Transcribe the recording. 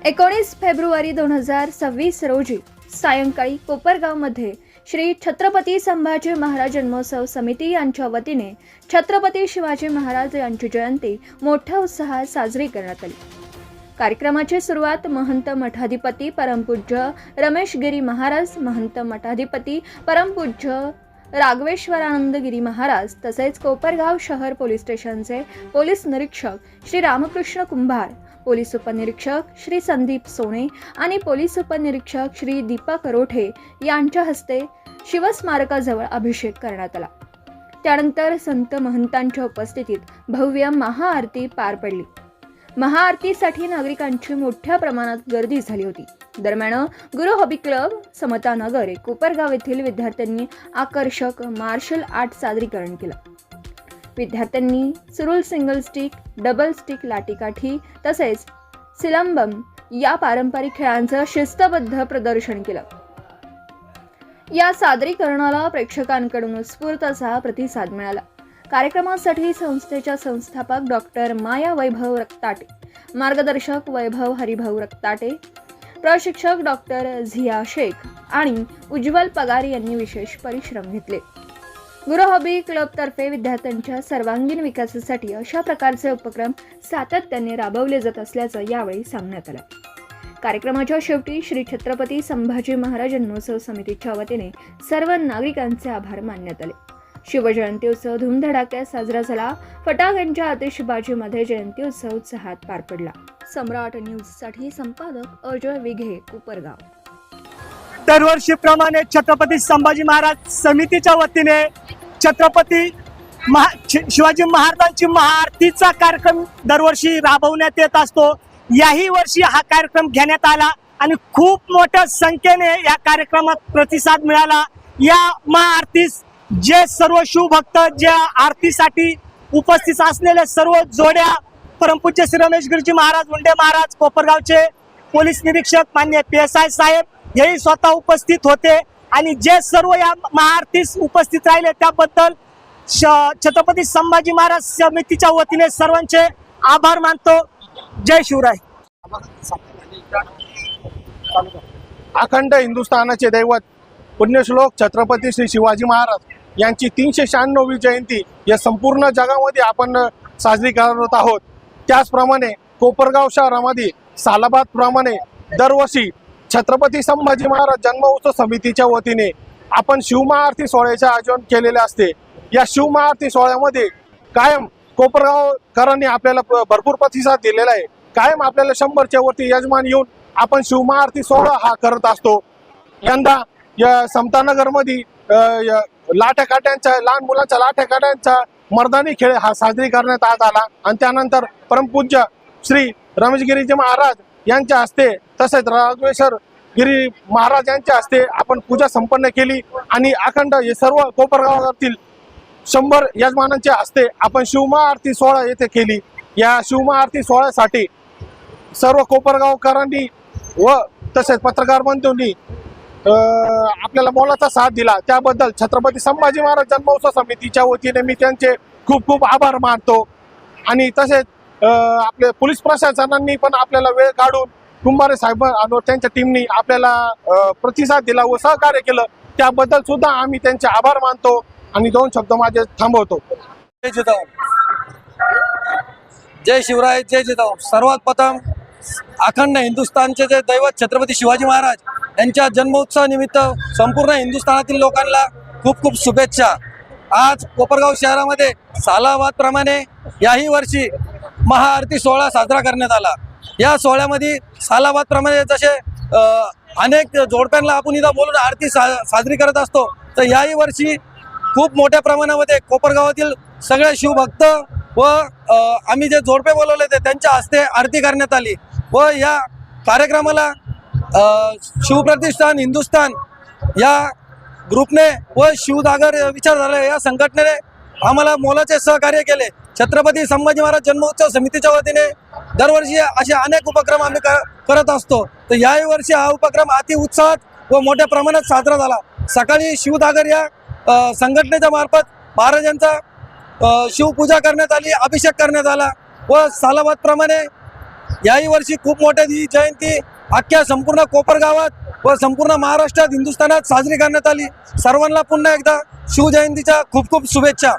19 February 2026 रोजी सायंकाळी कोपरगावमध्ये श्री छत्रपती संभाजी महाराज जन्मोत्सव समिती यांच्या वतीने छत्रपती शिवाजी महाराज यांची जयंती मोठ्या उत्साहात साजरी करण्यात आली। कार्यक्रमाची सुरुवात महंत मठाधिपती परमपूज्य रमेश गिरी महाराज, महंत मठाधिपती परमपूज्य राघवेश्वरानंद गिरी महाराज तसेच कोपरगाव शहर पोलीस स्टेशनचे पोलीस निरीक्षक श्री रामकृष्ण कुंभार, पोलीस उपनिरीक्षक श्री संदीप सोने आणि पोलीस उपनिरीक्षक श्री दीपक रोठे यांच्या हस्ते शिवस्मारकाजवळ अभिषेक करण्यात आला। त्यानंतर संत महंतांच्या उपस्थितीत भव्य महाआरती पार पडली। महाआरतीसाठी नागरिकांची मोठ्या प्रमाणात गर्दी झाली होती। दरम्यान गुरु हॉबी क्लब समता नगर कोपरगाव येथील विद्यार्थ्यांनी आकर्षक मार्शल आर्ट सादरीकरण केलं। विद्यार्थ्यांनी सुरुल, सिंगल स्टिक, डबल स्टिक, लाठीकाठी तसेच सिलंबम या पारंपरिक खेळांचं शिस्तबद्ध प्रदर्शन केलं। या सादरीकरणाला प्रेक्षकांकडून उत्स्फूर्त असा प्रतिसाद मिळाला। कार्यक्रमासाठी संस्थेच्या संस्थापक डॉक्टर माया वैभव रक्ताटे, मार्गदर्शक वैभव हरिभाऊ रक्ताटे, प्रशिक्षक डॉक्टर झिया शेख आणि उज्ज्वल पगार यांनी विशेष परिश्रम घेतले। गुरु हॉबी क्लबतर्फे विद्यार्थ्यांच्या सर्वांगीण विकासासाठी अशा प्रकारचे उपक्रम सातत्याने राबवले जात असल्याचं यावेळी सांगण्यात आलं। कार्यक्रमाच्या शेवटी श्री छत्रपती संभाजी महाराज जन्मोत्सव समितीच्या वतीने सर्व नागरिकांचे आभार मानण्यात आले। शिवजयंती उत्सव धूमधडाक्यात साजरा झाला। फटाक्यांच्या आतिषबाजीमध्ये जयंती उत्सव उत्साहात पार पडला। सम्राट न्यूजसाठी संपादक अजय विघे, कोपरगाव। दरवर्षीप्रमाणे छत्रपती संभाजी महाराज समितीच्या वतीने शिवाजी महाराजांची महाआरतीचा कार्यक्रम दरवर्षी राबवण्यात येत असतो। याही वर्षी हा कार्यक्रम घेण्यात आला आणि खूप मोठ्या संख्येने या कार्यक्रमात प्रतिसाद मिळाला। या महाआरतीस जे सर्व शिवभक्त जे आरतीसाठी उपस्थित असलेले सर्व जोड्या, परमपूज्य श्री रमेश गिरीजी महाराज, मुंडे महाराज, कोपरगावचे पोलीस निरीक्षक मान्य PSI साहेब हेही स्वतः उपस्थित होते आणि जे सर्व या महाआरतीस उपस्थित राहिले त्याबद्दल छत्रपती संभाजी महाराज समितीच्या वतीने सर्वांचे आभार मानतो। जय शिवराय। अखंड हिंदुस्थानाचे दैवत पुण्यश्लोक छत्रपती श्री शिवाजी महाराज यांची 396वी जयंती या संपूर्ण जगामध्ये आपण साजरी करत आहोत। त्याचप्रमाणे कोपरगाव शहरामध्ये सालाबाद प्रमाणे दरवर्षी छत्रपती संभाजी महाराज जन्मोत्सव समितीच्या वतीने आपण शिवमहाआरती सोहळ्याचे आयोजन केलेले असते। या शिवमहाआरती सोहळ्यामध्ये कायम कोपरगावकरांनी आपल्याला भरपूर प्रतिसाद दिलेला आहे। कायम आपल्याला 100च्या वरती यजमान येऊन आपण शिवमहाआरती सोहळा हा करत असतो। यंदा या समतानगरमध्ये लाठ्याकाठ्यांच्या, लहान मुलांच्या लाठ्याकाठ्यांचा मर्दानी खेळ हा साजरी करण्यात आला आणि त्यानंतर परमपूज्य श्री रमेश गिरीजी महाराज यांच्या हस्ते तसेच राघवेश्वर गिरी महाराज यांच्या हस्ते आपण पूजा संपन्न केली आणि अखंड हे सर्व कोपरगावातील 100 यजमानांच्या हस्ते आपण शिवमहाआरती सोहळा येथे केली। या शिवमहाआरती सोहळ्यासाठी सर्व कोपरगावकरांनी व तसेच पत्रकार बंधूंनी आपल्याला मोलाचा साथ दिला। त्याबद्दल छत्रपती संभाजी महाराज जन्मोत्सव समितीच्या वतीने मी त्यांचे खूप खूप आभार मानतो आणि तसेच आपले पोलीस प्रशासनांनी पण आपल्याला वेळ काढून कुंभारे साहेब आणि त्यांच्या टीमनी आपल्याला प्रतिसाद दिला व सहकार्य केलं, त्याबद्दल सुद्धा आम्ही त्यांचे आभार मानतो आणि 2 शब्द माझे थांबवतो। जय जिजाऊ, जय शिवराय, जय जिजाऊ। सर्वात प्रथम अखंड हिंदुस्थानचे जे दैवत छत्रपती शिवाजी महाराज यांच्या जन्मोत्सव निमित्त संपूर्ण हिंदुस्थानातील लोकांना खूप खूप शुभेच्छा। आज कोपरगाव शहरामध्ये सालाबाद प्रमाणे याही वर्षी महाआरती सोहळा साजरा करण्यात आला। या सोहळ्यामध्ये सालाबाद प्रमाणे जसे अनेक जोडप्यांना आपण इथं बोलून आरती साजरी करत असतो, तर याही वर्षी खूप मोठ्या प्रमाणामध्ये कोपरगावातील सगळे शिवभक्त व आम्ही जे जोडपे बोलवले ते त्यांच्या हस्ते आरती करण्यात आली व या कार्यक्रमाला शिवप्रतिष्ठान हिंदुस्थान या ग्रुपने व शिवदागर विचारधारा या संघटनेने आम्हाला मोलाचे सहकार्य केले। छत्रपती संभाजी महाराज जन्मोत्सव समितीच्या वतीने दरवर्षी असे अनेक उपक्रम आम्ही करत असतो, तर याही वर्षी हा उपक्रम अति उत्साहात व मोठ्या प्रमाणात साजरा झाला। सकाळी शिवदागर या संघटनेच्या मार्फत महाराजांचा शिवपूजा करण्यात आली, अभिषेक करण्यात आला व सालाबाद प्रमाणे याही वर्षी खूप मोठ्या ही जयंती अख्ख्या संपूर्ण कोपरगावात व संपूर्ण महाराष्ट्रात हिंदुस्थानात साजरी करण्यात आली. सर्वांना पुन्हा एकदा शिवजयंतीच्या खूप खूप शुभेच्छा.